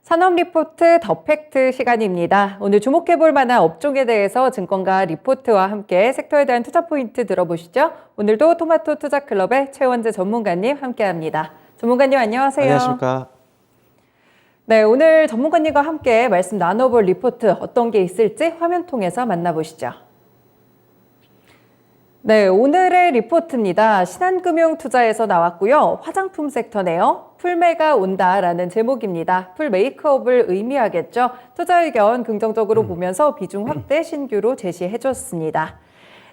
산업 리포트 더 팩트 시간입니다. 오늘 주목해볼 만한 업종에 대해서 증권가 리포트와 함께 섹터에 대한 투자 포인트 들어보시죠. 오늘도 토마토 투자클럽의 최원재 전문가님 함께합니다. 전문가님 안녕하세요. 안녕하십니까. 네, 오늘 전문가님과 함께 말씀 나눠볼 리포트 어떤 게 있을지 화면 통해서 만나보시죠. 네, 오늘의 리포트입니다. 신한금융투자에서 나왔고요. 화장품 섹터네요. 풀매가 온다라는 제목입니다. 풀 메이크업을 의미하겠죠. 투자 의견 긍정적으로 보면서 비중 확대 신규로 제시해줬습니다.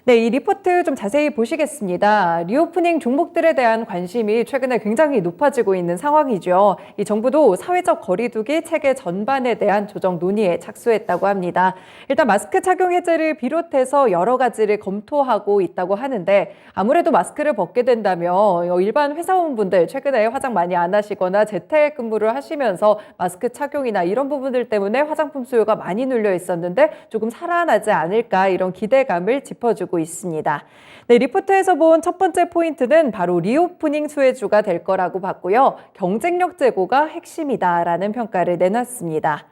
네, 이 리포트 좀 자세히 보시겠습니다. 리오프닝 종목들에 대한 관심이 최근에 굉장히 높아지고 있는 상황이죠. 이 정부도 사회적 거리두기 체계 전반에 대한 조정 논의에 착수했다고 합니다. 일단 마스크 착용 해제를 비롯해서 여러 가지를 검토하고 있다고 하는데 아무래도 마스크를 벗게 된다면 일반 회사원분들 최근에 화장 많이 안 하시거나 재택근무를 하시면서 마스크 착용이나 이런 부분들 때문에 화장품 수요가 많이 눌려 있었는데 조금 살아나지 않을까 이런 기대감을 짚어주고 있습니다. 네, 리포트에서 본 첫 번째 포인트는 바로 리오프닝 수혜주가 될 거라고 봤고요. 경쟁력 제고가 핵심이다라는 평가를 내놨습니다.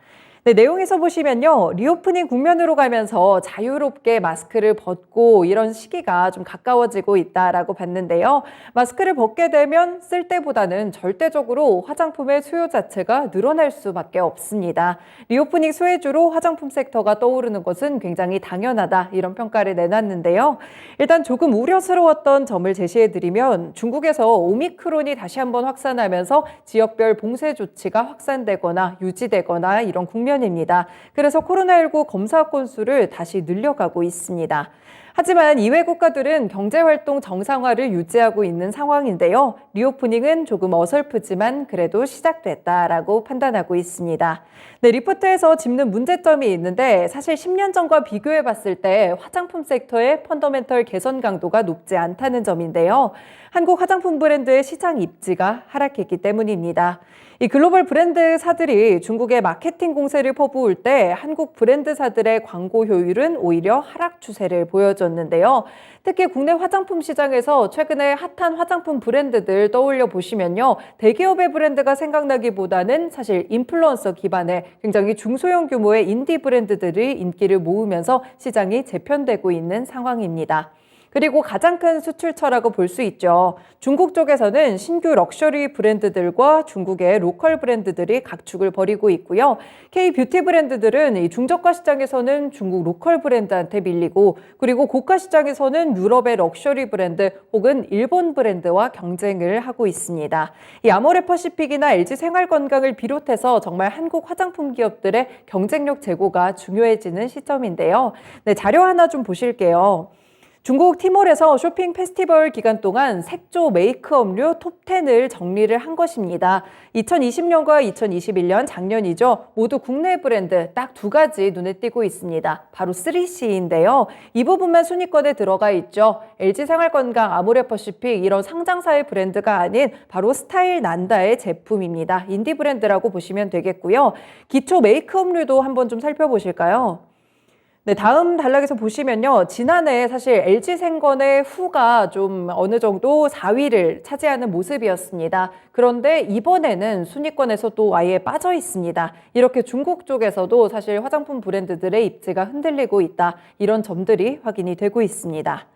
네, 내용에서 보시면요. 리오프닝 국면으로 가면서 자유롭게 마스크를 벗고 이런 시기가 좀 가까워지고 있다라고 봤는데요. 마스크를 벗게 되면 쓸 때보다는 절대적으로 화장품의 수요 자체가 늘어날 수밖에 없습니다. 리오프닝 수혜주로 화장품 섹터가 떠오르는 것은 굉장히 당연하다 이런 평가를 내놨는데요. 일단 조금 우려스러웠던 점을 제시해드리면 중국에서 오미크론이 다시 한번 확산하면서 지역별 봉쇄 조치가 확산되거나 유지되거나 이런 국면입니다. 그래서 코로나19 검사 건수를 다시 늘려가고 있습니다. 하지만 이외 국가들은 경제활동 정상화를 유지하고 있는 상황인데요. 리오프닝은 조금 어설프지만 그래도 시작됐다라고 판단하고 있습니다. 네, 리포트에서 짚는 문제점이 있는데 사실 10년 전과 비교해 봤을 때 화장품 섹터의 펀더멘털 개선 강도가 높지 않다는 점인데요. 한국 화장품 브랜드의 시장 입지가 하락했기 때문입니다. 이 글로벌 브랜드사들이 중국의 마케팅 공세를 퍼부을 때 한국 브랜드사들의 광고 효율은 오히려 하락 추세를 보여줬는데요. 특히 국내 화장품 시장에서 최근에 핫한 화장품 브랜드들 떠올려 보시면요. 대기업의 브랜드가 생각나기보다는 사실 인플루언서 기반의 굉장히 중소형 규모의 인디 브랜드들이 인기를 모으면서 시장이 재편되고 있는 상황입니다. 그리고 가장 큰 수출처라고 볼 수 있죠. 중국 쪽에서는 신규 럭셔리 브랜드들과 중국의 로컬 브랜드들이 각축을 벌이고 있고요. K-뷰티 브랜드들은 이 중저가 시장에서는 중국 로컬 브랜드한테 밀리고 그리고 고가 시장에서는 유럽의 럭셔리 브랜드 혹은 일본 브랜드와 경쟁을 하고 있습니다. 이 아모레퍼시픽이나 LG생활건강을 비롯해서 정말 한국 화장품 기업들의 경쟁력 제고가 중요해지는 시점인데요. 네, 자료 하나 좀 보실게요. 중국 티몰에서 쇼핑 페스티벌 기간 동안 색조 메이크업류 톱10을 정리를 한 것입니다. 2020년과 2021년 작년이죠. 모두 국내 브랜드 딱 두 가지 눈에 띄고 있습니다. 바로 3C인데요. 이 부분만 순위권에 들어가 있죠. LG생활건강, 아모레퍼시픽 이런 상장사의 브랜드가 아닌 바로 스타일 난다의 제품입니다. 인디 브랜드라고 보시면 되겠고요. 기초 메이크업류도 한번 좀 살펴보실까요? 네, 다음 단락에서 보시면요. 지난해 사실 LG생건의 후가 좀 어느 정도 4위를 차지하는 모습이었습니다. 그런데 이번에는 순위권에서 또 아예 빠져 있습니다. 이렇게 중국 쪽에서도 사실 화장품 브랜드들의 입지가 흔들리고 있다. 이런 점들이 확인이 되고 있습니다.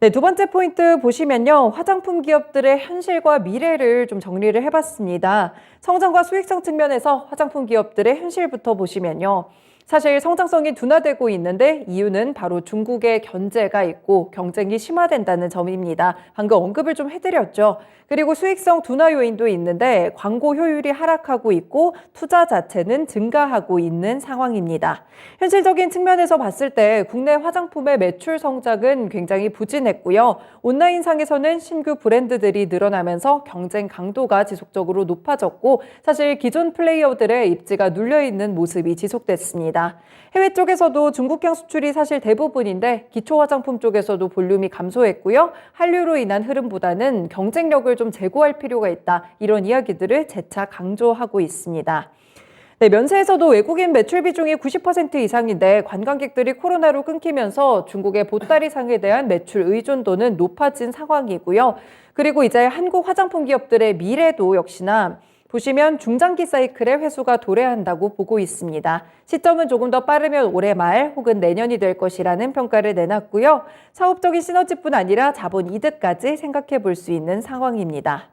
네, 두 번째 포인트 보시면요. 화장품 기업들의 현실과 미래를 좀 정리를 해봤습니다. 성장과 수익성 측면에서 화장품 기업들의 현실부터 보시면요. 사실 성장성이 둔화되고 있는데 이유는 바로 중국의 견제가 있고 경쟁이 심화된다는 점입니다. 방금 언급을 좀 해드렸죠. 그리고 수익성 둔화 요인도 있는데 광고 효율이 하락하고 있고 투자 자체는 증가하고 있는 상황입니다. 현실적인 측면에서 봤을 때 국내 화장품의 매출 성장은 굉장히 부진했고요. 온라인상에서는 신규 브랜드들이 늘어나면서 경쟁 강도가 지속적으로 높아졌고 사실 기존 플레이어들의 입지가 눌려있는 모습이 지속됐습니다. 해외 쪽에서도 중국향 수출이 사실 대부분인데 기초 화장품 쪽에서도 볼륨이 감소했고요. 한류로 인한 흐름보다는 경쟁력을 좀 제고할 필요가 있다. 이런 이야기들을 재차 강조하고 있습니다. 네, 면세에서도 외국인 매출 비중이 90% 이상인데 관광객들이 코로나로 끊기면서 중국의 보따리상에 대한 매출 의존도는 높아진 상황이고요. 그리고 이제 한국 화장품 기업들의 미래도 역시나 보시면 중장기 사이클의 회수가 도래한다고 보고 있습니다. 시점은 조금 더 빠르면 올해 말 혹은 내년이 될 것이라는 평가를 내놨고요. 사업적인 시너지뿐 아니라 자본 이득까지 생각해 볼 수 있는 상황입니다.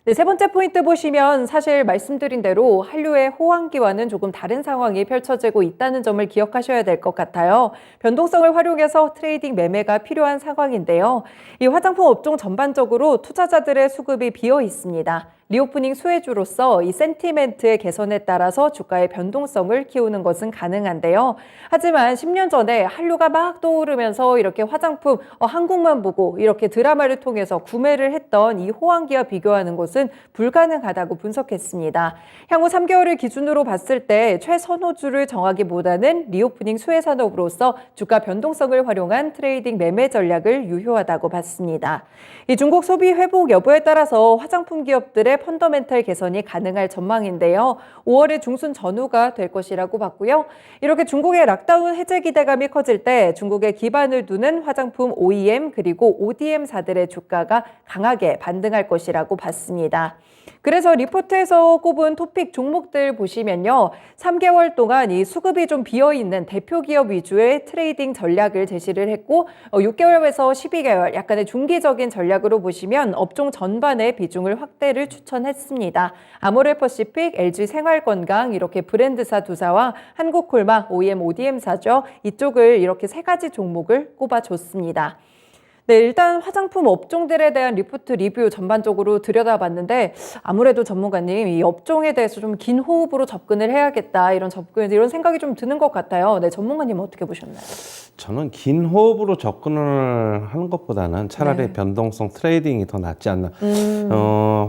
네, 세 번째 포인트 보시면 사실 말씀드린 대로 한류의 호황기와는 조금 다른 상황이 펼쳐지고 있다는 점을 기억하셔야 될 것 같아요. 변동성을 활용해서 트레이딩 매매가 필요한 상황인데요. 이 화장품 업종 전반적으로 투자자들의 수급이 비어 있습니다. 리오프닝 수혜주로서 이 센티멘트의 개선에 따라서 주가의 변동성을 키우는 것은 가능한데요. 하지만 10년 전에 한류가 막 떠오르면서 이렇게 화장품 한국만 보고 이렇게 드라마를 통해서 구매를 했던 이 호황기와 비교하는 것은 불가능하다고 분석했습니다. 향후 3개월을 기준으로 봤을 때 최선호주를 정하기보다는 리오프닝 수혜 산업으로서 주가 변동성을 활용한 트레이딩 매매 전략을 유효하다고 봤습니다. 이 중국 소비 회복 여부에 따라서 화장품 기업들의 펀더멘탈 개선이 가능할 전망인데요. 5월에 중순 전후가 될 것이라고 봤고요. 이렇게 중국의 락다운 해제 기대감이 커질 때 중국에 기반을 두는 화장품 OEM 그리고 ODM사들의 주가가 강하게 반등할 것이라고 봤습니다. 그래서 리포트에서 꼽은 토픽 종목들 보시면요. 3개월 동안 이 수급이 좀 비어있는 대표 기업 위주의 트레이딩 전략을 제시를 했고 6개월에서 12개월 약간의 중기적인 전략으로 보시면 업종 전반의 비중을 확대를 추천했습니다. 아모레퍼시픽, LG생활건강 이렇게 브랜드사 두사와 한국콜마, OEM, ODM사죠. 이쪽을 이렇게 세 가지 종목을 꼽아줬습니다. 네, 일단 화장품 업종들에 대한 리포트 리뷰 전반적으로 들여다봤는데 아무래도 전문가님 이 업종에 대해서 좀 긴 호흡으로 접근을 해야겠다 이런 생각이 좀 드는 것 같아요. 네, 전문가님 어떻게 보셨나요? 저는 긴 호흡으로 접근을 하는 것보다는 차라리 변동성 트레이딩이 더 낫지 않나.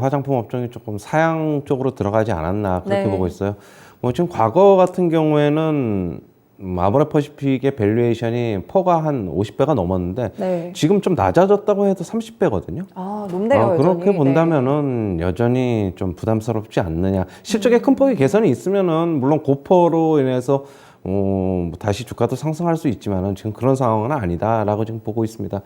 화장품 업종이 조금 사양 쪽으로 들어가지 않았나 그렇게 보고 있어요. 뭐 지금 과거 같은 경우에는 아모레퍼시픽의 밸류에이션이 퍼가 한 50배가 넘었는데 지금 좀 낮아졌다고 해도 30배거든요. 아, 높네요. 그렇게 본다면은 여전히 좀 부담스럽지 않느냐. 실적에 큰 폭의 개선이 있으면은 물론 고퍼로 인해서 다시 주가도 상승할 수 있지만은 지금 그런 상황은 아니다라고 지금 보고 있습니다.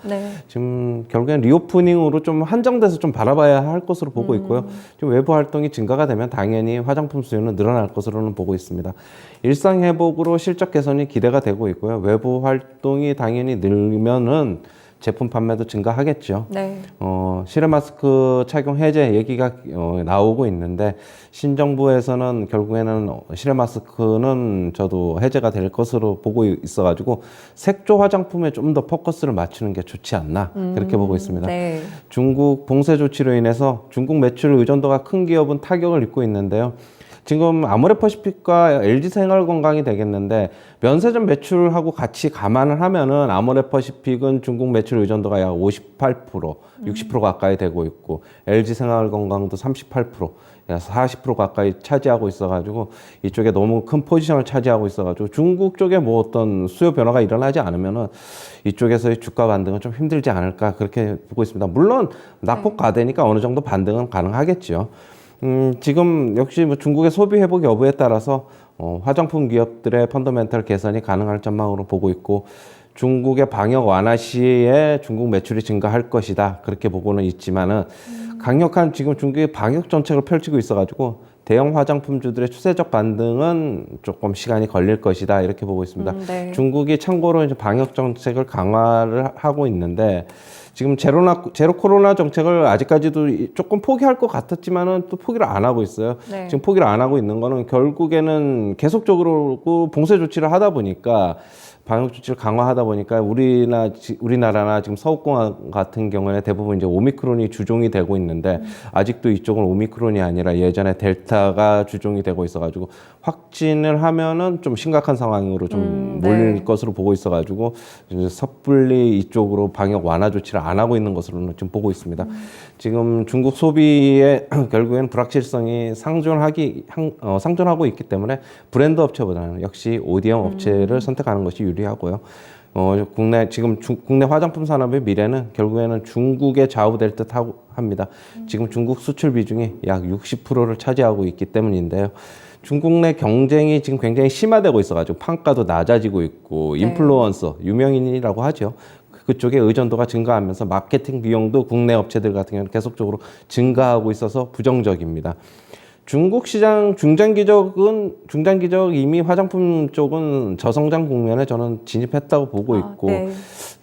지금 결국엔 리오프닝으로 좀 한정돼서 좀 바라봐야 할 것으로 보고 있고요. 지금 외부 활동이 증가가 되면 당연히 화장품 수요는 늘어날 것으로는 보고 있습니다. 일상 회복으로 실적 개선이 기대가 되고 있고요. 외부 활동이 당연히 늘면은 제품 판매도 증가하겠죠. 실외 마스크 착용 해제 얘기가 나오고 있는데 신정부에서는 결국에는 실외 마스크는 저도 해제가 될 것으로 보고 있어가지고 색조 화장품에 좀 더 포커스를 맞추는 게 좋지 않나 그렇게 보고 있습니다. 중국 봉쇄 조치로 인해서 중국 매출 의존도가 큰 기업은 타격을 입고 있는데요. 지금 아모레퍼시픽과 LG생활건강이 되겠는데 면세점 매출하고 같이 감안을 하면은 아모레퍼시픽은 중국 매출 의존도가 약 58%, 60% 가까이 되고 있고 LG생활건강도 38%, 약 40% 가까이 차지하고 있어가지고 이쪽에 너무 큰 포지션을 차지하고 있어가지고 중국 쪽에 뭐 어떤 수요 변화가 일어나지 않으면은 이쪽에서의 주가 반등은 좀 힘들지 않을까 그렇게 보고 있습니다. 물론 낙폭 과대니까 어느 정도 반등은 가능하겠죠. 지금 역시 뭐 중국의 소비 회복 여부에 따라서 화장품 기업들의 펀더멘탈 개선이 가능할 전망으로 보고 있고 중국의 방역 완화 시에 중국 매출이 증가할 것이다 그렇게 보고는 있지만은 강력한 지금 중국의 방역 정책을 펼치고 있어가지고 대형 화장품주들의 추세적 반등은 조금 시간이 걸릴 것이다 이렇게 보고 있습니다. 중국이 참고로 이제 방역 정책을 강화를 하고 있는데 지금 제로 코로나 정책을 아직까지도 조금 포기할 것 같았지만은 또 포기를 안 하고 있어요. 지금 포기를 안 하고 있는 거는 결국에는 계속적으로 봉쇄 조치를 하다 보니까 방역 조치를 강화하다 보니까 우리나라나 지금 서울공항 같은 경우에 대부분 이제 오미크론이 주종이 되고 있는데 아직도 이쪽은 오미크론이 아니라 예전에 델타가 주종이 되고 있어가지고 확진을 하면은 좀 심각한 상황으로 좀 몰릴 것으로 보고 있어가지고 섣불리 이쪽으로 방역 완화 조치를 안 하고 있는 것으로는 지금 보고 있습니다. 지금 중국 소비에 결국엔 불확실성이 상존하고 있기 때문에 브랜드 업체보다는 역시 ODM 업체를 선택하는 것이 유리하고요. 국내 화장품 산업의 미래는 결국에는 중국에 좌우될 듯 합니다. 지금 중국 수출 비중이 약 60%를 차지하고 있기 때문인데요. 중국 내 경쟁이 지금 굉장히 심화되고 있어가지고 판가도 낮아지고 있고 인플루언서, 유명인이라고 하죠. 그쪽에 의존도가 증가하면서 마케팅 비용도 국내 업체들 같은 경우는 계속적으로 증가하고 있어서 부정적입니다. 중국 시장 중장기적 이미 화장품 쪽은 저성장 국면에 저는 진입했다고 보고 있고 네.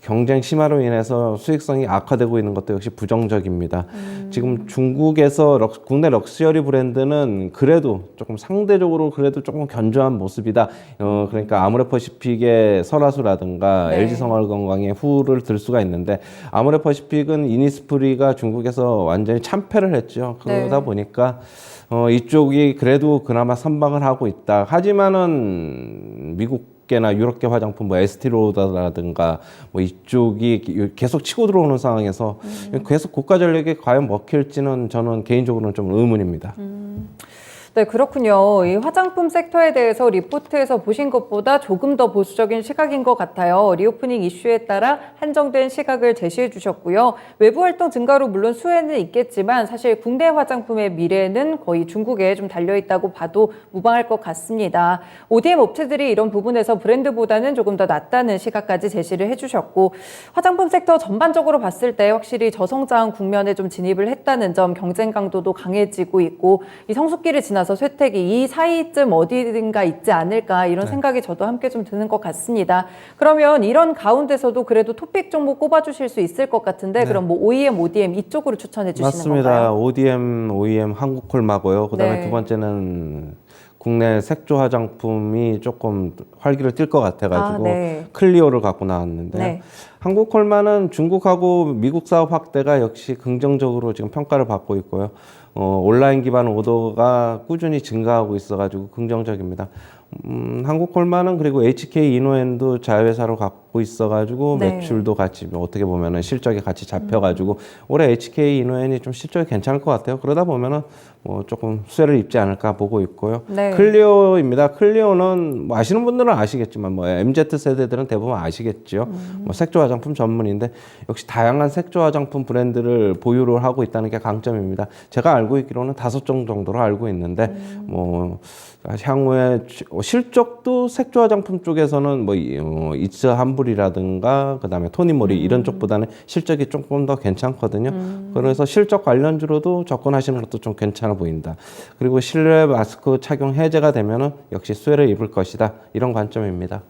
경쟁 심화로 인해서 수익성이 악화되고 있는 것도 역시 부정적입니다. 지금 중국에서 국내 럭셔리 브랜드는 그래도 조금 상대적으로 그래도 조금 견조한 모습이다. 그러니까 아모레퍼시픽의 설화수라든가 네. LG생활건강의 후를 들 수가 있는데 아모레퍼시픽은 이니스프리가 중국에서 완전히 참패를 했죠. 그러다 네. 보니까 이쪽이 그래도 그나마 선방을 하고 있다. 하지만은 미국계나 유럽계 화장품, 뭐 에스티로더라든가 뭐 이쪽이 계속 치고 들어오는 상황에서 계속 고가 전략에 과연 먹힐지는 저는 개인적으로는 좀 의문입니다. 네, 그렇군요. 이 화장품 섹터에 대해서 리포트에서 보신 것보다 조금 더 보수적인 시각인 것 같아요. 리오프닝 이슈에 따라 한정된 시각을 제시해 주셨고요. 외부 활동 증가로 물론 수혜는 있겠지만 사실 국내 화장품의 미래는 거의 중국에 좀 달려있다고 봐도 무방할 것 같습니다. ODM 업체들이 이런 부분에서 브랜드보다는 조금 더 낫다는 시각까지 제시를 해주셨고 화장품 섹터 전반적으로 봤을 때 확실히 저성장 국면에 좀 진입을 했다는 점, 경쟁 강도도 강해지고 있고 이 성숙기를 지나서 쇠퇴기 이 사이쯤 어디든가 있지 않을까 이런 생각이 저도 함께 좀 드는 것 같습니다. 그러면 이런 가운데서도 그래도 토픽 종목 꼽아주실 수 있을 것 같은데 그럼 뭐 OEM, ODM 이쪽으로 추천해 주시는 맞습니다. 건가요? OEM 한국콜마고요. 그다음에 네. 두 번째는 국내 색조 화장품이 조금 활기를 띨 것 같아가지고 네. 클리오를 갖고 나왔는데 네. 한국콜마는 중국하고 미국 사업 확대가 역시 긍정적으로 지금 평가를 받고 있고요. 온라인 기반 오더가 꾸준히 증가하고 있어가지고 긍정적입니다. 한국콜마는 그리고 HK 이노엔도 자회사로 갖고 있어가지고 네. 매출도 같이 어떻게 보면은 실적이 같이 잡혀가지고 올해 HK 이노엔이 좀 실적이 괜찮을 것 같아요. 그러다 보면은 뭐 조금 수혜를 입지 않을까 보고 있고요. 네. 클리오입니다. 클리오는 뭐 아시는 분들은 아시겠지만 뭐 MZ 세대들은 대부분 아시겠죠. 뭐 색조 화장품 전문인데 역시 다양한 색조 화장품 브랜드를 보유를 하고 있다는 게 강점입니다. 제가 알고 있기로는 5종 정도로 알고 있는데 뭐 향후에 실적도 색조 화장품 쪽에서는 뭐 이츠 함블이라든가 그다음에 토니모리 이런 쪽보다는 실적이 조금 더 괜찮거든요. 그래서 실적 관련주로도 접근하시는 것도 좀 괜찮아 보인다. 그리고 실내 마스크 착용 해제가 되면은 역시 수혜를 입을 것이다. 이런 관점입니다.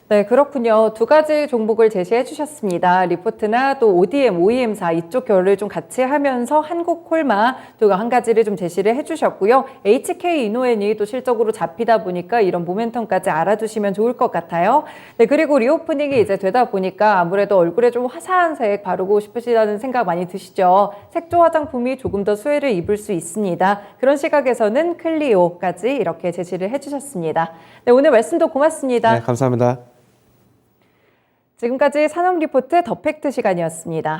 네, 그렇군요. 두 가지 종목을 제시해 주셨습니다. 리포트나 또 ODM, OEM사 이쪽 결을 좀 같이 하면서 한국콜마 또 한 가지를 좀 제시를 해 주셨고요. HK 이노엔이 또 실적으로 잡히다 보니까 이런 모멘텀까지 알아두시면 좋을 것 같아요. 네, 그리고 리오프닝이 이제 되다 보니까 아무래도 얼굴에 좀 화사한 색 바르고 싶으시다는 생각 많이 드시죠. 색조 화장품이 조금 더 수혜를 입을 수 있습니다. 그런 시각에서는 클리오까지 이렇게 제시를 해 주셨습니다. 네, 오늘 말씀도 고맙습니다. 네, 감사합니다. 지금까지 산업리포트 더 팩트 시간이었습니다.